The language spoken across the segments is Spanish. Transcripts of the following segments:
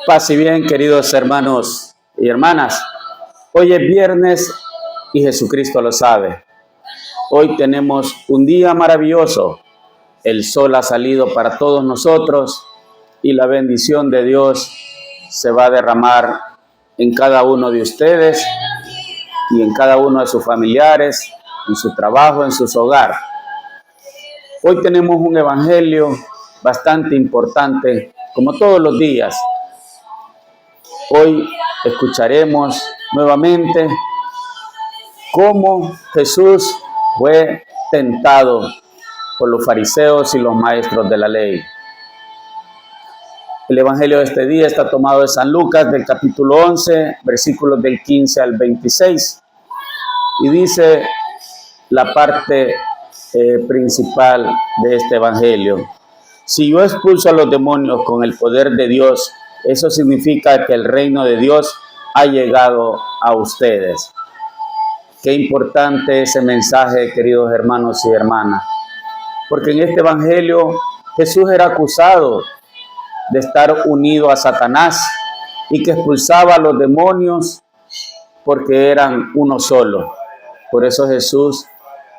Paz y bien, queridos hermanos y hermanas. Hoy es viernes y Jesucristo lo sabe. Hoy tenemos un día maravilloso. El sol ha salido para todos nosotros y la bendición de Dios se va a derramar en cada uno de ustedes y en cada uno de sus familiares, en su trabajo, en sus hogares. Hoy tenemos un evangelio bastante importante, como todos los días. Hoy escucharemos nuevamente cómo Jesús fue tentado por los fariseos y los maestros de la ley. El evangelio de este día está tomado de San Lucas, del capítulo 11, versículos del 15 al 26. Y dice la parte principal de este evangelio: si yo expulso a los demonios con el poder de Dios, eso significa que el reino de Dios ha llegado a ustedes. Qué importante ese mensaje, queridos hermanos y hermanas, porque en este evangelio Jesús era acusado de estar unido a Satanás y que expulsaba a los demonios porque eran uno solo. Por eso Jesús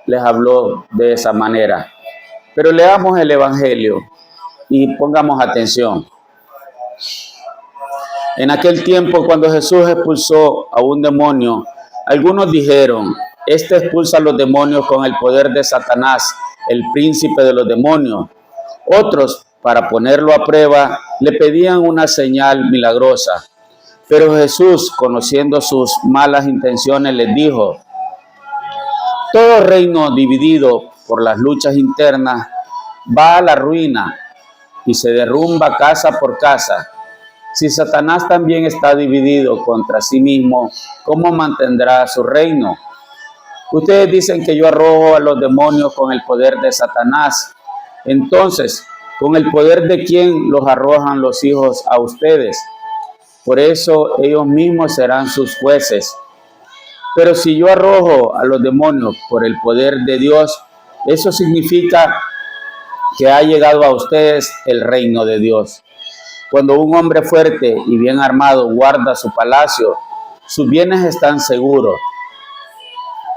les habló de esa manera. Pero leamos el evangelio y pongamos atención. En aquel tiempo, cuando Jesús expulsó a un demonio, algunos dijeron: este expulsa a los demonios con el poder de Satanás, el príncipe de los demonios. Otros, para ponerlo a prueba, le pedían una señal milagrosa. Pero Jesús, conociendo sus malas intenciones, les dijo: todo reino dividido por las luchas internas va a la ruina y se derrumba casa por casa. Si Satanás también está dividido contra sí mismo, ¿cómo mantendrá su reino? Ustedes dicen que yo arrojo a los demonios con el poder de Satanás. Entonces, ¿con el poder de quién los arrojan los hijos a ustedes? Por eso ellos mismos serán sus jueces. Pero si yo arrojo a los demonios por el poder de Dios, eso significa que ha llegado a ustedes el reino de Dios. Cuando un hombre fuerte y bien armado guarda su palacio, sus bienes están seguros.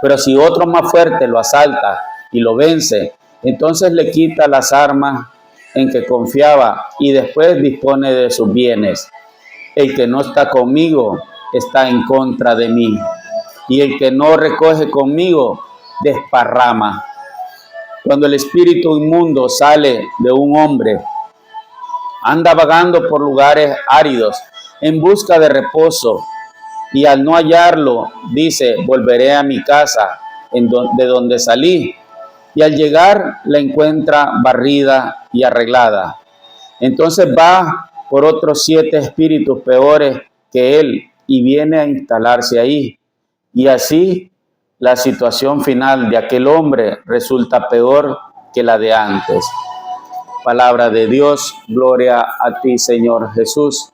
Pero si otro más fuerte lo asalta y lo vence, entonces le quita las armas en que confiaba y después dispone de sus bienes. El que no está conmigo está en contra de mí, y el que no recoge conmigo desparrama. Cuando el espíritu inmundo sale de un hombre, anda vagando por lugares áridos en busca de reposo, y al no hallarlo, dice: volveré a mi casa de donde salí. Y al llegar la encuentra barrida y arreglada. Entonces va por otros 7 espíritus peores que él y viene a instalarse ahí. Y así la situación final de aquel hombre resulta peor que la de antes. Palabra de Dios, gloria a ti, Señor Jesús.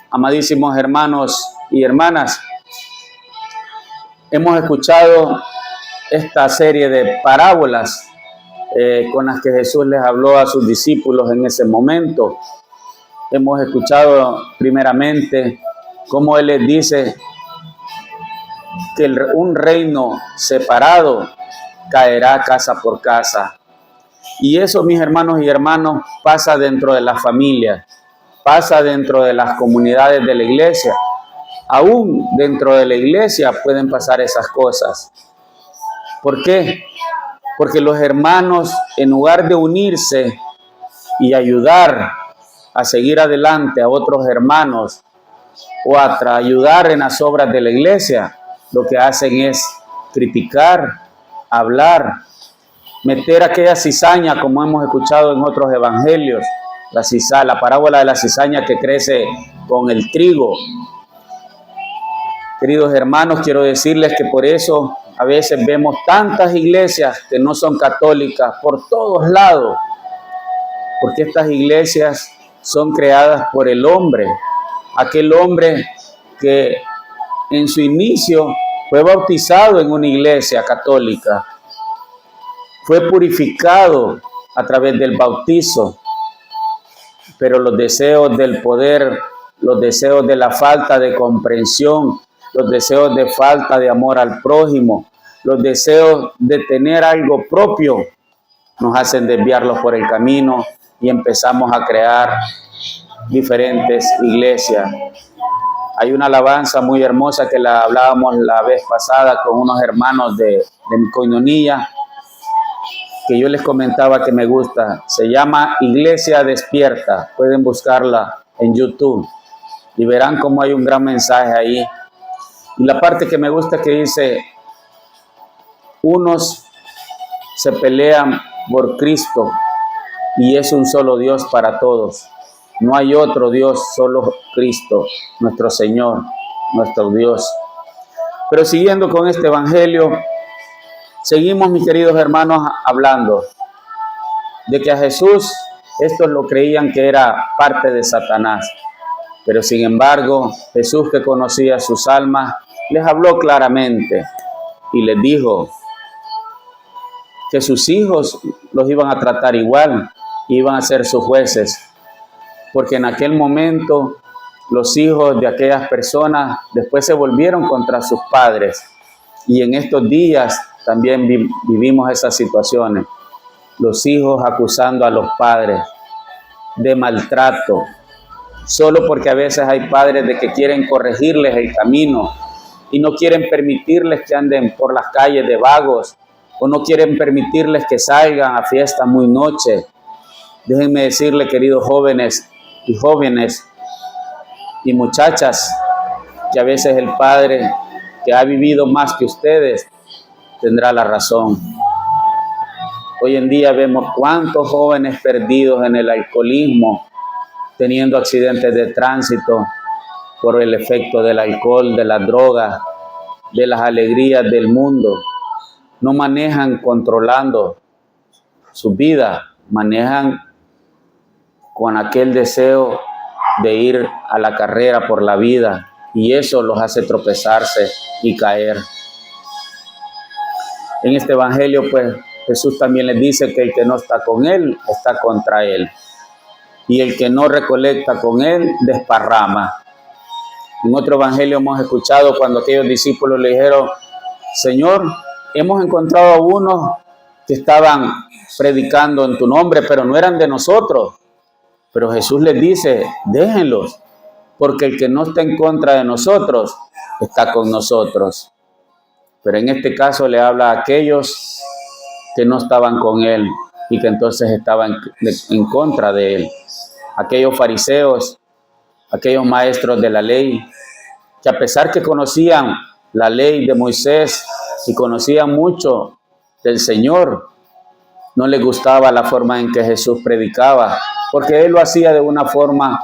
Amadísimos hermanos y hermanas, hemos escuchado esta serie de parábolas con las que Jesús les habló a sus discípulos en ese momento. Hemos escuchado primeramente cómo Él les dice que un reino separado caerá casa por casa. Y eso, mis hermanos y hermanas, pasa dentro de las familias, pasa dentro de las comunidades de la iglesia. Aún dentro de la iglesia pueden pasar esas cosas. ¿Por qué? Porque los hermanos, en lugar de unirse y ayudar a seguir adelante a otros hermanos o a ayudar en las obras de la iglesia, lo que hacen es criticar, hablar, meter aquella cizaña, como hemos escuchado en otros evangelios, la parábola de la cizaña que crece con el trigo. Queridos hermanos, quiero decirles que por eso a veces vemos tantas iglesias que no son católicas por todos lados, porque estas iglesias son creadas por el hombre, aquel hombre que en su inicio fue bautizado en una iglesia católica, fue purificado a través del bautizo, pero los deseos del poder los deseos de la falta de comprensión, los deseos de falta de amor al prójimo, los deseos de tener algo propio, nos hacen desviarlos por el camino y empezamos a crear diferentes iglesias. Hay una alabanza muy hermosa que la hablábamos la vez pasada con unos hermanos de mi coinonía, que yo les comentaba que me gusta. Se llama Iglesia Despierta. Pueden buscarla en YouTube y verán cómo hay un gran mensaje ahí. Y la parte que me gusta que dice, unos se pelean por Cristo y es un solo Dios para todos. No hay otro Dios, solo Cristo, nuestro Señor, nuestro Dios. Pero siguiendo con este evangelio, seguimos, mis queridos hermanos, hablando de que a Jesús estos lo creían que era parte de Satanás. Pero sin embargo, Jesús, que conocía sus almas, les habló claramente y les dijo que sus hijos los iban a tratar igual, iban a ser sus jueces, porque en aquel momento los hijos de aquellas personas después se volvieron contra sus padres, y en estos días también vivimos esas situaciones, los hijos acusando a los padres de maltrato, solo porque a veces hay padres de que quieren corregirles el camino y no quieren permitirles que anden por las calles de vagos, o no quieren permitirles que salgan a fiestas muy noche. Déjenme decirle, queridos jóvenes y muchachas, que a veces el padre que ha vivido más que ustedes tendrá la razón. Hoy en día vemos cuántos jóvenes perdidos en el alcoholismo, teniendo accidentes de tránsito por el efecto del alcohol, de las drogas, de las alegrías del mundo. No manejan controlando su vida, manejan con aquel deseo de ir a la carrera por la vida, y eso los hace tropezarse y caer. En este evangelio, pues, Jesús también les dice que el que no está con él, está contra él. Y el que no recolecta con él, desparrama. En otro evangelio hemos escuchado cuando aquellos discípulos le dijeron, Señor, hemos encontrado a unos que estaban predicando en tu nombre, pero no eran de nosotros. Pero Jesús les dice, déjenlos, porque el que no está en contra de nosotros, está con nosotros. Pero en este caso le habla a aquellos que no estaban con él y que entonces estaban en contra de él. Aquellos fariseos, aquellos maestros de la ley, que a pesar que conocían la ley de Moisés y conocían mucho del Señor, no les gustaba la forma en que Jesús predicaba, porque él lo hacía de una forma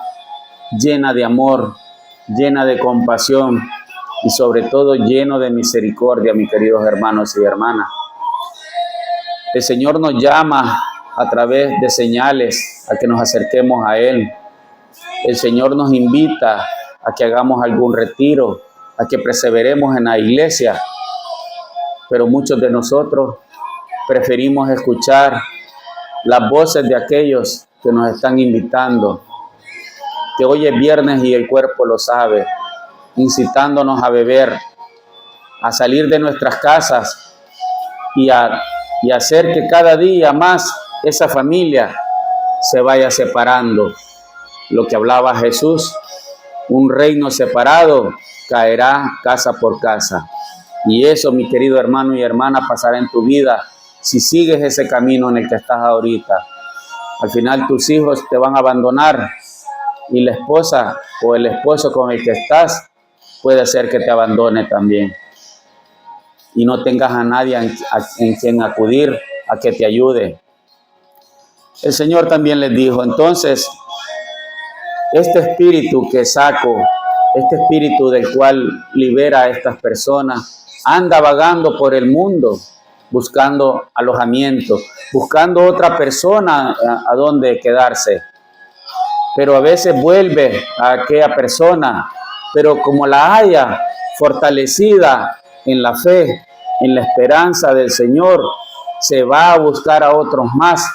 llena de amor, llena de compasión y sobre todo lleno de misericordia, mis queridos hermanos y hermanas. El Señor nos llama a través de señales a que nos acerquemos a Él. El Señor nos invita a que hagamos algún retiro, a que perseveremos en la iglesia, pero muchos de nosotros preferimos escuchar las voces de aquellos que nos están invitando, que hoy es viernes y el cuerpo lo sabe, incitándonos a beber, a salir de nuestras casas y a hacer que cada día más esa familia se vaya separando. Lo que hablaba Jesús, un reino separado caerá casa por casa. Y eso, mi querido hermano y hermana, pasará en tu vida si sigues ese camino en el que estás ahorita. Al final tus hijos te van a abandonar y la esposa o el esposo con el que estás puede ser que te abandone también. Y no tengas a nadie en quien acudir a que te ayude. El Señor también les dijo, entonces, este espíritu que saco, este espíritu del cual libera a estas personas, anda vagando por el mundo, buscando alojamiento, buscando otra persona a donde quedarse. Pero a veces vuelve a aquella persona, pero como la haya fortalecida en la fe, en la esperanza del Señor, se va a buscar a otros más,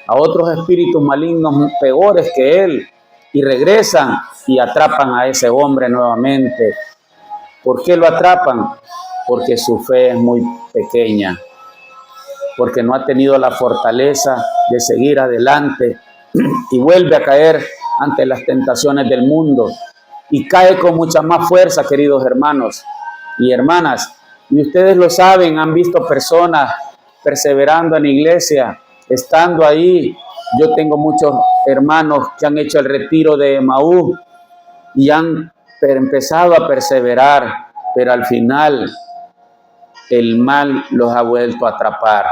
a otros espíritus malignos peores que él, y regresan y atrapan a ese hombre nuevamente. ¿Por qué lo atrapan? Porque su fe es muy pequeña, porque no ha tenido la fortaleza de seguir adelante y vuelve a caer ante las tentaciones del mundo y cae con mucha más fuerza, queridos hermanos y hermanas. Y ustedes lo saben, han visto personas perseverando en la iglesia, estando ahí. Yo tengo muchos hermanos que han hecho el retiro de Emaús y han empezado a perseverar, pero al final el mal los ha vuelto a atrapar.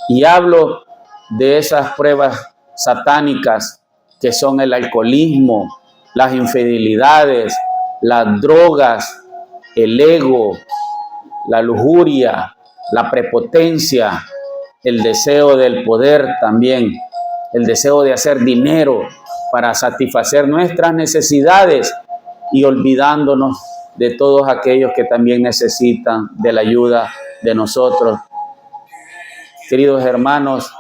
Y hablo de esas pruebas satánicas que son el alcoholismo, las infidelidades, las drogas, el ego, la lujuria, la prepotencia, el deseo del poder también, el deseo de hacer dinero para satisfacer nuestras necesidades y olvidándonos de todos aquellos que también necesitan de la ayuda de nosotros. Queridos hermanos,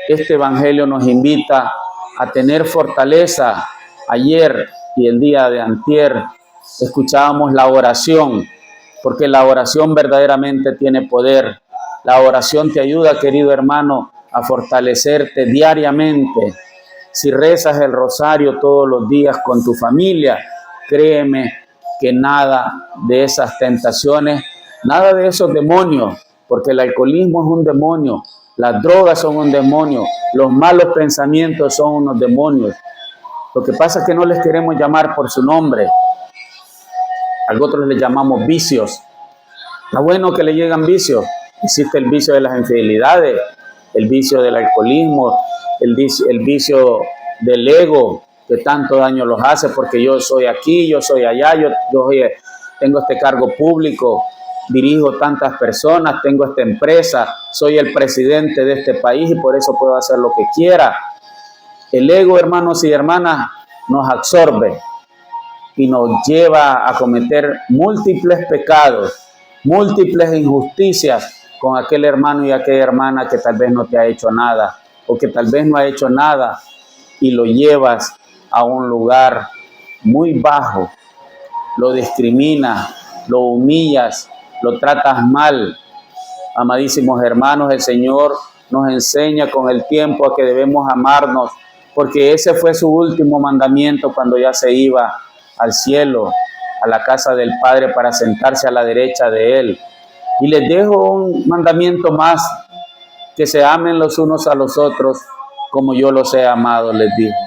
este evangelio nos invita a tener fortaleza. Ayer y el día de antier escuchábamos la oración, porque la oración verdaderamente tiene poder. La oración te ayuda, querido hermano, a fortalecerte diariamente. Si rezas el rosario todos los días con tu familia, créeme que nada de esas tentaciones, nada de esos demonios, porque el alcoholismo es un demonio, las drogas son un demonio, los malos pensamientos son unos demonios. Lo que pasa es que no les queremos llamar por su nombre. A otros les llamamos vicios. Está bueno que le llegan vicios. Existe el vicio de las infidelidades, el vicio del alcoholismo, el vicio del ego, que tanto daño los hace porque yo soy aquí, yo soy allá, yo tengo este cargo público, dirijo tantas personas, tengo esta empresa, soy el presidente de este país y por eso puedo hacer lo que quiera. El ego, hermanos y hermanas, nos absorbe y nos lleva a cometer múltiples pecados, múltiples injusticias con aquel hermano y aquella hermana que tal vez no te ha hecho nada o que tal vez no ha hecho nada y lo llevas a un lugar muy bajo, lo discriminas, lo humillas, lo tratas mal. Amadísimos hermanos, el Señor nos enseña con el tiempo a que debemos amarnos, porque ese fue su último mandamiento cuando ya se iba al cielo, a la casa del Padre para sentarse a la derecha de Él. Y les dejo un mandamiento más, que se amen los unos a los otros como yo los he amado, les dijo.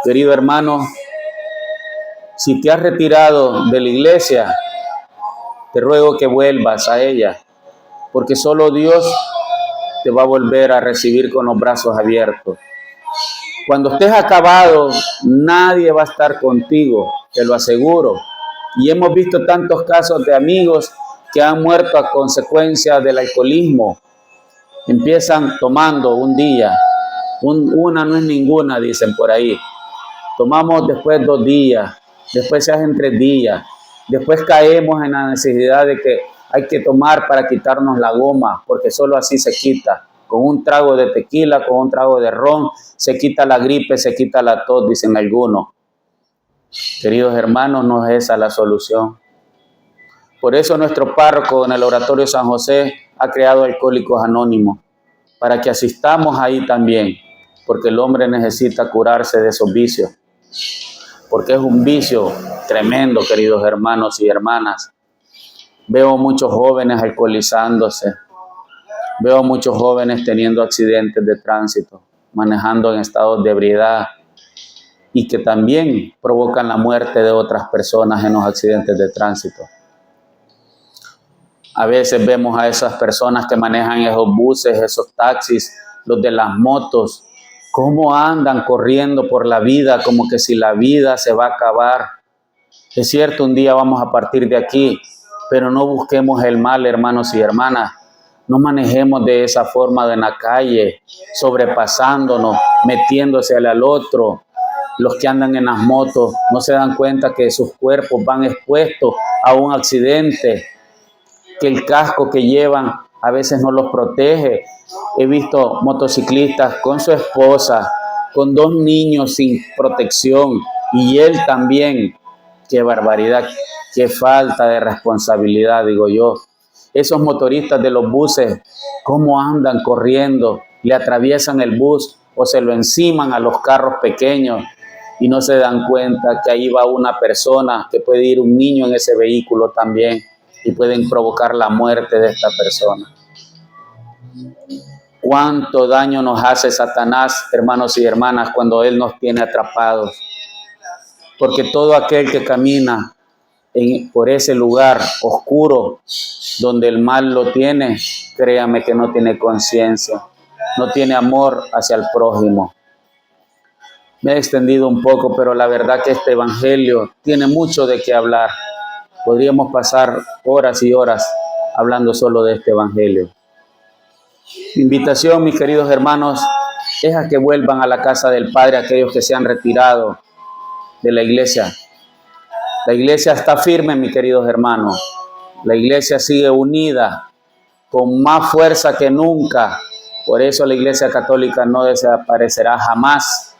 Querido hermano, si te has retirado de la iglesia, te ruego que vuelvas a ella, porque solo Dios te va a volver a recibir con los brazos abiertos. Cuando estés acabado, nadie va a estar contigo, te lo aseguro. Y hemos visto tantos casos de amigos que han muerto a consecuencia del alcoholismo. Empiezan tomando un día, una no es ninguna, dicen por ahí. Tomamos después 2 días, después se hacen 3 días, después caemos en la necesidad de que hay que tomar para quitarnos la goma, porque solo así se quita. Con un trago de tequila, con un trago de ron, se quita la gripe, se quita la tos, dicen algunos. Queridos hermanos, no es esa la solución. Por eso nuestro párroco en el Oratorio San José ha creado Alcohólicos Anónimos, para que asistamos ahí también, porque el hombre necesita curarse de esos vicios, porque es un vicio tremendo, queridos hermanos y hermanas. Veo muchos jóvenes alcoholizándose, veo muchos jóvenes teniendo accidentes de tránsito, manejando en estados de ebriedad y que también provocan la muerte de otras personas en los accidentes de tránsito. A veces vemos a esas personas que manejan esos buses, esos taxis, los de las motos, cómo andan corriendo por la vida como que si la vida se va a acabar. Es cierto, un día vamos a partir de aquí, pero no busquemos el mal, hermanos y hermanas. No manejemos de esa forma en la calle, sobrepasándonos, metiéndose al otro. Los que andan en las motos no se dan cuenta que sus cuerpos van expuestos a un accidente, que el casco que llevan a veces no los protege. He visto motociclistas con su esposa, con 2 niños sin protección y él también. Qué barbaridad, qué falta de responsabilidad, digo yo. Esos motoristas de los buses, cómo andan corriendo, le atraviesan el bus o se lo enciman a los carros pequeños y no se dan cuenta que ahí va una persona, que puede ir un niño en ese vehículo también y pueden provocar la muerte de esta persona. Cuánto daño nos hace Satanás, hermanos y hermanas, cuando él nos tiene atrapados. Porque todo aquel que camina por ese lugar oscuro donde el mal lo tiene, créame que no tiene conciencia, no tiene amor hacia el prójimo. Me he extendido un poco, pero la verdad que este evangelio tiene mucho de qué hablar. Podríamos pasar horas y horas hablando solo de este evangelio. Mi invitación, mis queridos hermanos, es a que vuelvan a la casa del Padre aquellos que se han retirado de la iglesia. La iglesia está firme, mis queridos hermanos. La iglesia sigue unida, con más fuerza que nunca. Por eso la iglesia católica no desaparecerá jamás,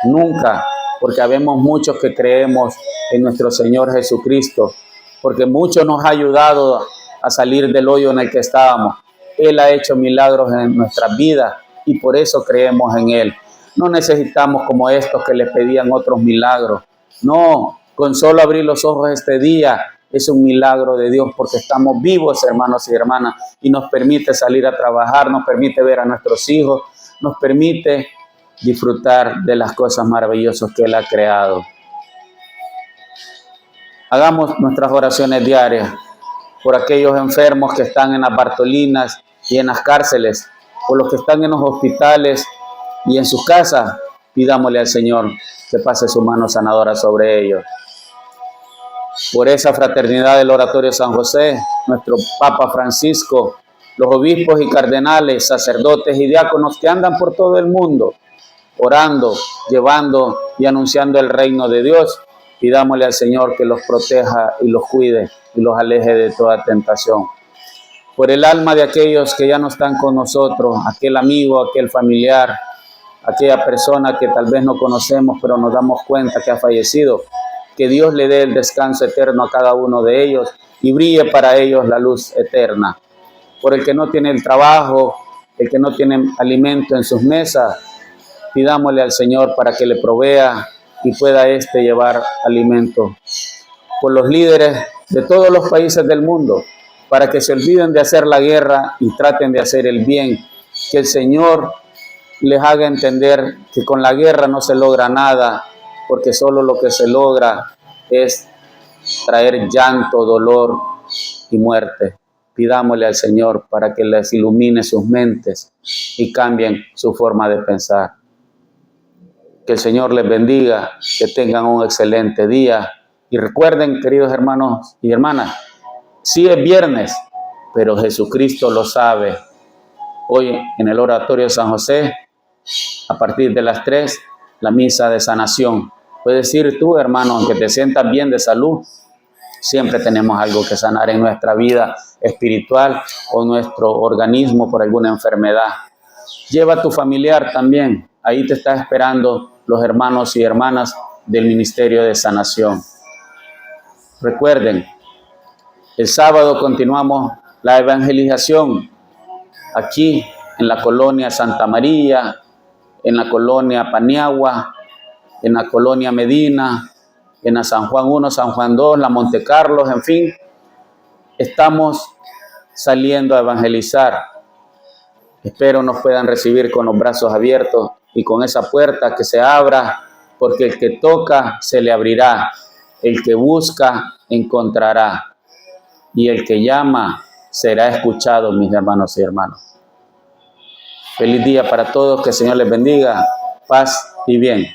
nunca, porque habemos muchos que creemos en nuestro Señor Jesucristo, porque mucho nos ha ayudado a salir del hoyo en el que estábamos. Él ha hecho milagros en nuestras vidas y por eso creemos en Él. No necesitamos como estos que le pedían otros milagros. No, con solo abrir los ojos este día es un milagro de Dios porque estamos vivos, hermanos y hermanas, y nos permite salir a trabajar, nos permite ver a nuestros hijos, nos permite disfrutar de las cosas maravillosas que Él ha creado. Hagamos nuestras oraciones diarias por aquellos enfermos que están en las Bartolinas y en las cárceles, por los que están en los hospitales y en sus casas. Pidámosle al Señor que pase su mano sanadora sobre ellos. Por esa fraternidad del Oratorio San José, nuestro Papa Francisco, los obispos y cardenales, sacerdotes y diáconos que andan por todo el mundo, orando, llevando y anunciando el reino de Dios, pidámosle al Señor que los proteja y los cuide y los aleje de toda tentación. Por el alma de aquellos que ya no están con nosotros, aquel amigo, aquel familiar, aquella persona que tal vez no conocemos, pero nos damos cuenta que ha fallecido, que Dios le dé el descanso eterno a cada uno de ellos y brille para ellos la luz eterna. Por el que no tiene el trabajo, el que no tiene alimento en sus mesas, pidámosle al Señor para que le provea y pueda llevar alimento. Por los líderes de todos los países del mundo, para que se olviden de hacer la guerra y traten de hacer el bien. Que el Señor les haga entender que con la guerra no se logra nada, porque solo lo que se logra es traer llanto, dolor y muerte. Pidámosle al Señor para que les ilumine sus mentes y cambien su forma de pensar. Que el Señor les bendiga, que tengan un excelente día. Y recuerden, queridos hermanos y hermanas, sí es viernes, pero Jesucristo lo sabe. Hoy en el Oratorio de San José, a partir de las 3, la misa de sanación. Puedes ir tú, hermano, aunque te sientas bien de salud, siempre tenemos algo que sanar en nuestra vida espiritual o nuestro organismo por alguna enfermedad. Lleva a tu familiar también. Ahí te está esperando los hermanos y hermanas del Ministerio de Sanación. Recuerden, el sábado continuamos la evangelización aquí en la colonia Santa María, en la colonia Paniagua, en la colonia Medina, en la San Juan 1, San Juan 2, la Monte Carlos, en fin. Estamos saliendo a evangelizar. Espero nos puedan recibir con los brazos abiertos y con esa puerta que se abra, porque el que toca se le abrirá, el que busca encontrará y el que llama será escuchado, mis hermanos y hermanas. Feliz día para todos, que el Señor les bendiga, paz y bien.